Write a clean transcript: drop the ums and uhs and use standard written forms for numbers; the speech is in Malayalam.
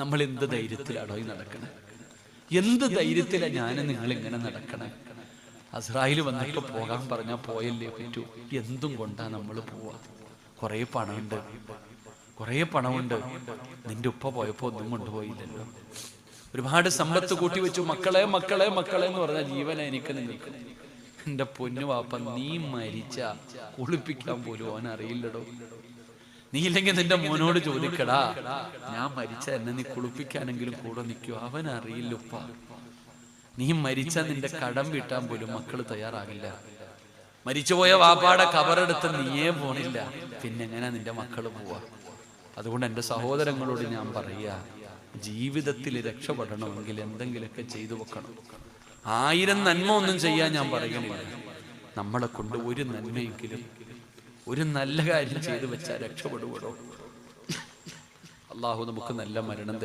നമ്മൾ എന്ത് ധൈര്യത്തിലാണോ ഈ നടക്കണേ? എന്ത് ധൈര്യത്തിലാണ് ഞാൻ നിങ്ങൾ ഇങ്ങനെ നടക്കണേ? അസ്രായേൽ വന്നിട്ട് പോകാൻ പറഞ്ഞാൽ പോയല്ലേ പറ്റൂ. എന്തും കൊണ്ടാ നമ്മൾ പോവാ? കുറേ പണമുണ്ട്, കുറേ പണമുണ്ട്. നിന്റെ ഉപ്പ പോയപ്പോ ഒന്നും കൊണ്ടുപോയില്ലല്ലോ. ഒരുപാട് സമ്പത്ത് കൂട്ടി വെച്ചു. മക്കളെ മക്കളെ മക്കളെ എന്ന് പറഞ്ഞാൽ ജീവന എനിക്ക് നിങ്ങൾക്ക്. എന്റെ പൊന്നു വാപ്പ, നീ മരിച്ച കുളിപ്പിക്കാൻ പോലും അവൻ അറിയില്ലടോ. നീ ഇല്ലെങ്കിൽ നിന്റെ മോനോട് ചോദിക്കടാ, ഞാൻ മരിച്ച എന്നെ നീ കുളിപ്പിക്കാനെങ്കിലും കൂടെ നിൽക്കോ? അവൻ അറിയില്ല ഉപ്പ. നീ മരിച്ച നിന്റെ കടം വീട്ടാൻ പോലും മക്കള് തയ്യാറാകില്ല. മരിച്ചുപോയ വാപ്പാടെ കബറെടുത്ത് നീയേ പോണില്ല, പിന്നെ എങ്ങനെ നിന്റെ മക്കള് പോവാ? അതുകൊണ്ട് എൻ്റെ സഹോദരങ്ങളോട് ഞാൻ പറയുക, ജീവിതത്തിൽ രക്ഷപ്പെടണമെങ്കിൽ എന്തെങ്കിലുമൊക്കെ ചെയ്തു വെക്കണം. 1000 നന്മ ഒന്നും ചെയ്യാൻ ഞാൻ പറയുന്നില്ല. നമ്മളെ കൊണ്ട് ഒരു നന്മയെങ്കിലും, ഒരു നല്ല കാര്യം ചെയ്തു വെച്ചാൽ രക്ഷപ്പെടുവോ? അള്ളാഹു നമുക്ക് നല്ല മരണം